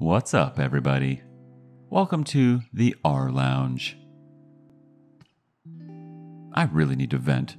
What's up, everybody? Welcome to the rLounge. I really need to vent.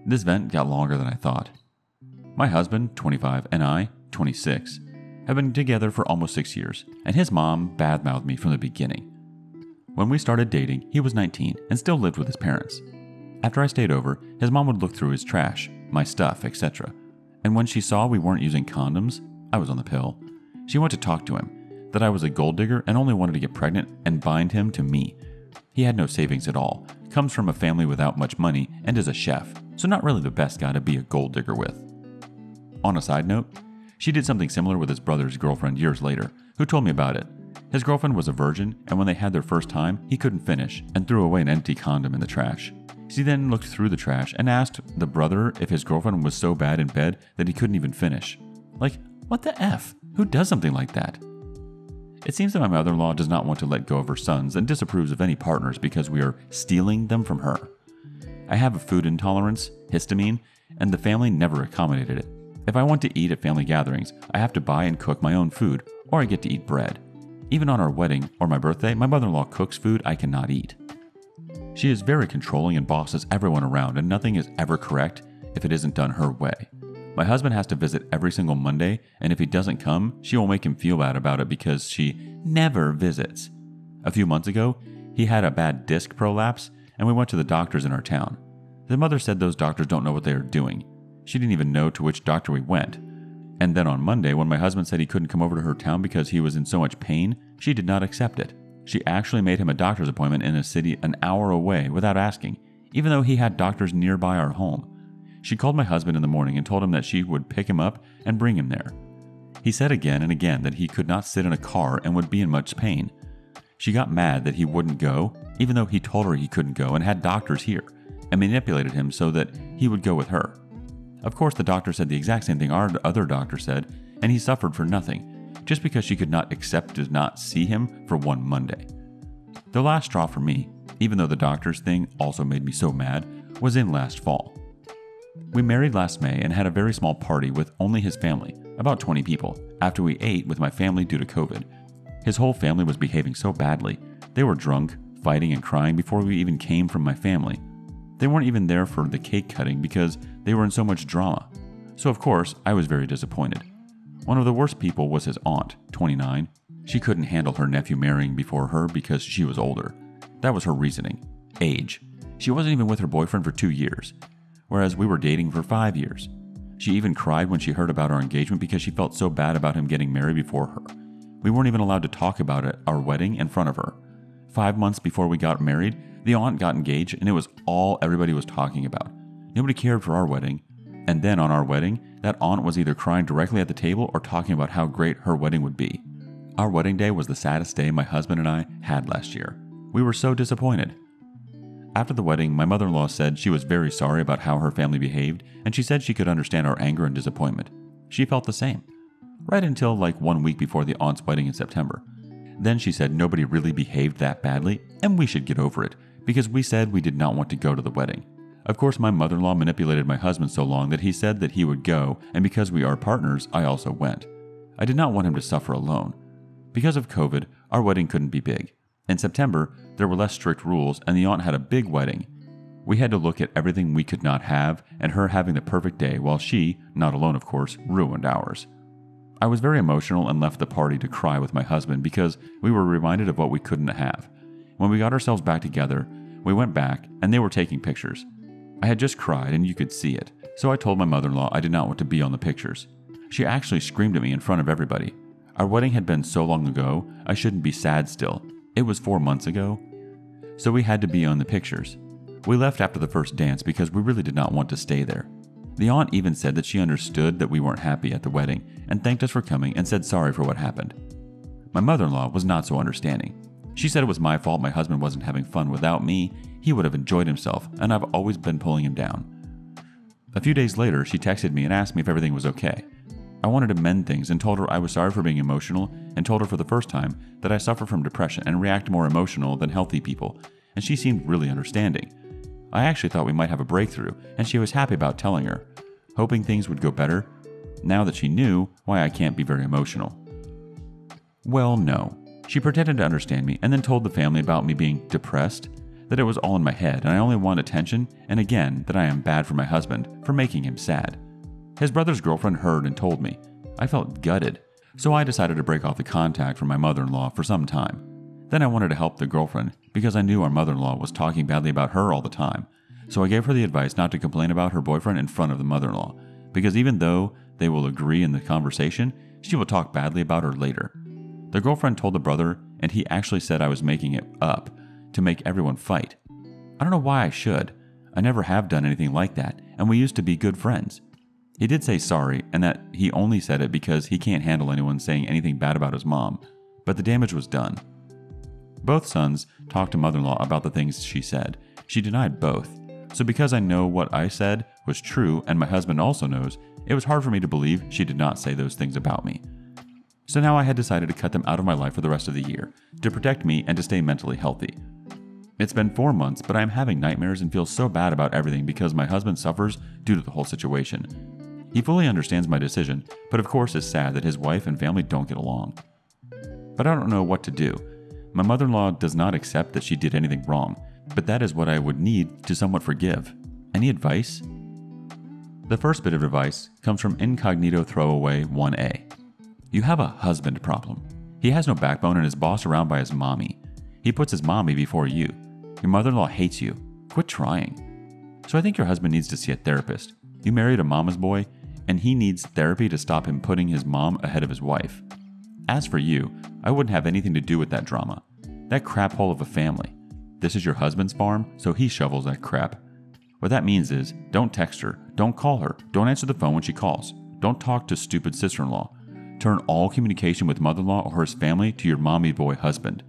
This vent got longer than I thought. My husband, 25, and I, 26, have been together for almost 6 years, and his mom badmouthed me from the beginning. When we started dating, he was 19 and still lived with his parents. After I stayed over, his mom would look through his trash, my stuff, etc. And when she saw we weren't using condoms, I was on the pill, she went to talk to him, that I was a gold digger and only wanted to get pregnant and bind him to me. He had no savings at all, comes from a family without much money, and is a chef, so not really the best guy to be a gold digger with. On a side note, she did something similar with his brother's girlfriend years later, who told me about it. His girlfriend was a virgin, and when they had their first time, he couldn't finish and threw away an empty condom in the trash. She then looked through the trash and asked the brother if his girlfriend was so bad in bed that he couldn't even finish. Like, what the F? Who does something like that? It seems that my mother-in-law does not want to let go of her sons and disapproves of any partners because we are stealing them from her. I have a food intolerance, histamine, and the family never accommodated it. If I want to eat at family gatherings, I have to buy and cook my own food, or I get to eat bread. Even on our wedding or my birthday, my mother-in-law cooks food I cannot eat. She is very controlling and bosses everyone around, and nothing is ever correct if it isn't done her way. My husband has to visit every single Monday, and if he doesn't come, she will make him feel bad about it because she never visits. A few months ago, he had a bad disc prolapse, and we went to the doctors in our town. His mother said those doctors don't know what they are doing. She didn't even know to which doctor we went. And then on Monday, when my husband said he couldn't come over to her town because he was in so much pain, she did not accept it. She actually made him a doctor's appointment in a city an hour away without asking, even though he had doctors nearby our home. She called my husband in the morning and told him that she would pick him up and bring him there. He said again and again that he could not sit in a car and would be in much pain. She got mad that he wouldn't go, even though he told her he couldn't go and had doctors here, and manipulated him so that he would go with her. Of course, the doctor said the exact same thing our other doctor said, and he suffered for nothing, just because she could not accept to not see him for one Monday. The last straw for me, even though the doctor's thing also made me so mad, was in last fall. We married last May and had a very small party with only his family, about 20 people, after we ate with my family due to COVID. His whole family was behaving so badly. They were drunk, fighting and crying before we even came from my family. They weren't even there for the cake cutting because they were in so much drama. So of course, I was very disappointed. One of the worst people was his aunt, 29. She couldn't handle her nephew marrying before her because she was older. That was her reasoning. Age. She wasn't even with her boyfriend for 2 years, whereas we were dating for 5 years. She even cried when she heard about our engagement because she felt so bad about him getting married before her. We weren't even allowed to talk about it, our wedding, in front of her. 5 months before we got married, the aunt got engaged and it was all everybody was talking about. Nobody cared for our wedding. And then on our wedding, that aunt was either crying directly at the table or talking about how great her wedding would be. Our wedding day was the saddest day my husband and I had last year. We were so disappointed. After the wedding, my mother-in-law said she was very sorry about how her family behaved, and she said she could understand our anger and disappointment. She felt the same. Right until like 1 week before the aunt's wedding in September. Then she said nobody really behaved that badly, and we should get over it, because we said we did not want to go to the wedding. Of course, my mother-in-law manipulated my husband so long that he said that he would go, and because we are partners, I also went. I did not want him to suffer alone. Because of COVID, our wedding couldn't be big. In September, there were less strict rules, and the aunt had a big wedding. We had to look at everything we could not have, and her having the perfect day, while she, not alone of course, ruined ours. I was very emotional and left the party to cry with my husband because we were reminded of what we couldn't have. When we got ourselves back together, we went back, and they were taking pictures. I had just cried, and you could see it, so I told my mother-in-law I did not want to be on the pictures. She actually screamed at me in front of everybody. Our wedding had been so long ago, I shouldn't be sad still. It was 4 months ago, so we had to be on the pictures. We left after the first dance because we really did not want to stay there. The aunt even said that she understood that we weren't happy at the wedding and thanked us for coming and said sorry for what happened. My mother-in-law was not so understanding. She said it was my fault my husband wasn't having fun without me. He would have enjoyed himself, and I've always been pulling him down. A few days later, she texted me and asked me if everything was okay. I wanted to mend things and told her I was sorry for being emotional and told her for the first time that I suffer from depression and react more emotional than healthy people, and she seemed really understanding. I actually thought we might have a breakthrough, and she was happy about telling her, hoping things would go better, now that she knew why I can't be very emotional. Well, no. She pretended to understand me and then told the family about me being depressed, that it was all in my head and I only want attention, and again, that I am bad for my husband for making him sad. His brother's girlfriend heard and told me. I felt gutted, so I decided to break off the contact from my mother-in-law for some time. Then I wanted to help the girlfriend because I knew our mother-in-law was talking badly about her all the time. So I gave her the advice not to complain about her boyfriend in front of the mother-in-law, because even though they will agree in the conversation, she will talk badly about her later. The girlfriend told the brother, and he actually said I was making it up to make everyone fight. I don't know why I should. I never have done anything like that, and we used to be good friends. He did say sorry, and that he only said it because he can't handle anyone saying anything bad about his mom, but the damage was done. Both sons talked to mother-in-law about the things she said. She denied both. So because I know what I said was true and my husband also knows, it was hard for me to believe she did not say those things about me. So now I had decided to cut them out of my life for the rest of the year, to protect me and to stay mentally healthy. It's been 4 months, but I am having nightmares and feel so bad about everything because my husband suffers due to the whole situation. He fully understands my decision, but of course is sad that his wife and family don't get along. But I don't know what to do. My mother-in-law does not accept that she did anything wrong, but that is what I would need to somewhat forgive. Any advice? The first bit of advice comes from Incognito Throwaway 1A. You have a husband problem. He has no backbone and is bossed around by his mommy. He puts his mommy before you. Your mother-in-law hates you. Quit trying. So I think your husband needs to see a therapist. You married a mama's boy, and he needs therapy to stop him putting his mom ahead of his wife. As for you, I wouldn't have anything to do with that drama. That crap hole of a family. This is your husband's farm, so he shovels that crap. What that means is, don't text her, don't call her, don't answer the phone when she calls, don't talk to stupid sister-in-law. Turn all communication with mother-in-law or his family to your mommy boy husband.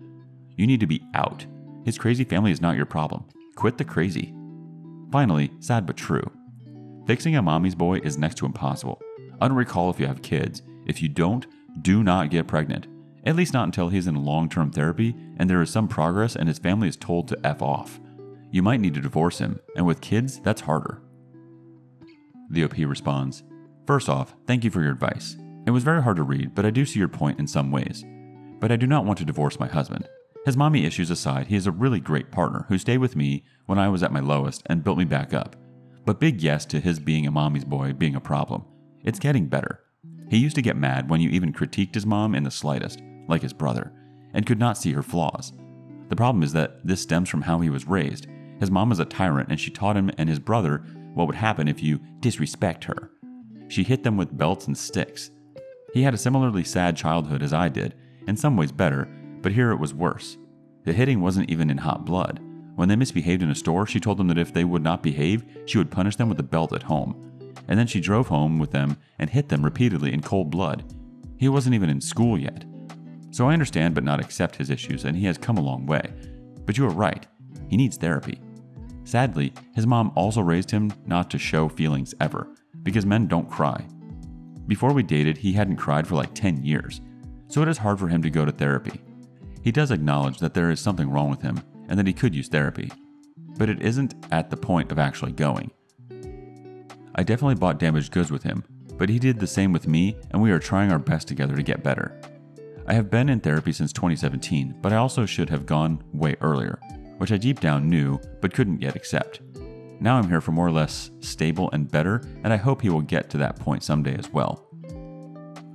You need to be out. His crazy family is not your problem. Quit the crazy. Finally, sad but true. Fixing a mommy's boy is next to impossible. I don't recall if you have kids. If you don't, do not get pregnant. At least not until he's in long-term therapy and there is some progress and his family is told to F off. You might need to divorce him, and with kids, that's harder. The OP responds, First off, thank you for your advice. It was very hard to read, but I do see your point in some ways. But I do not want to divorce my husband. His mommy issues aside, he is a really great partner who stayed with me when I was at my lowest and built me back up. But big yes to his being a mommy's boy being a problem. It's getting better. He used to get mad when you even critiqued his mom in the slightest, like his brother, and could not see her flaws. The problem is that this stems from how he was raised. His mom is a tyrant and she taught him and his brother what would happen if you disrespect her. She hit them with belts and sticks. He had a similarly sad childhood as I did, in some ways better, but here it was worse. The hitting wasn't even in hot blood. When they misbehaved in a store, she told them that if they would not behave, she would punish them with a belt at home. And then she drove home with them and hit them repeatedly in cold blood. He wasn't even in school yet. So I understand but not accept his issues, and he has come a long way. But you are right. He needs therapy. Sadly, his mom also raised him not to show feelings ever, because men don't cry. Before we dated, he hadn't cried for like 10 years, so it is hard for him to go to therapy. He does acknowledge that there is something wrong with him and that he could use therapy, but it isn't at the point of actually going. I definitely bought damaged goods with him, but he did the same with me, and we are trying our best together to get better. I have been in therapy since 2017, but I also should have gone way earlier, which I deep down knew but couldn't yet accept. Now I'm here for more or less stable and better, and I hope he will get to that point someday as well.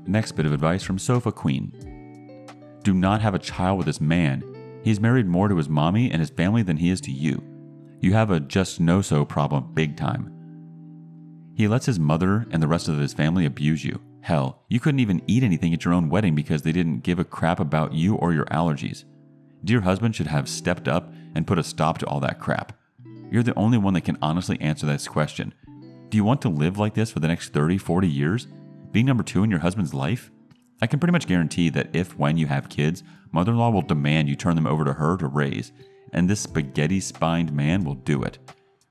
Next bit of advice from Sofa Queen. Do not have a child with this man. He is married more to his mommy and his family than he is to you. You have a just no-so problem big time. He lets his mother and the rest of his family abuse you. Hell, you couldn't even eat anything at your own wedding because they didn't give a crap about you or your allergies. Dear husband should have stepped up and put a stop to all that crap. You're the only one that can honestly answer this question. Do you want to live like this for the next 30, 40 years? Being number 2 in your husband's life? I can pretty much guarantee that when you have kids, mother-in-law will demand you turn them over to her to raise, and this spaghetti-spined man will do it.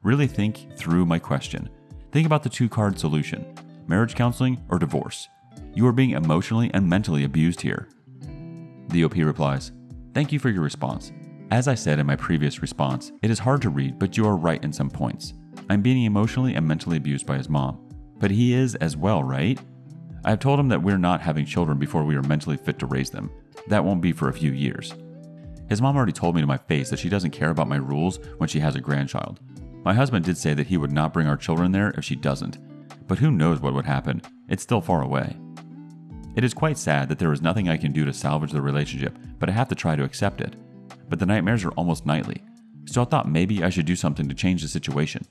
Really think through my question. Think about the 2-card solution: marriage counseling or divorce. You are being emotionally and mentally abused here. The OP replies, Thank you for your response. As I said in my previous response, it is hard to read, but you are right in some points. I'm being emotionally and mentally abused by his mom. But he is as well, right? I have told him that we're not having children before we are mentally fit to raise them. That won't be for a few years. His mom already told me to my face that she doesn't care about my rules when she has a grandchild. My husband did say that he would not bring our children there if she doesn't. But who knows what would happen? It's still far away. It is quite sad that there is nothing I can do to salvage the relationship, but I have to try to accept it. But the nightmares are almost nightly, so I thought maybe I should do something to change the situation.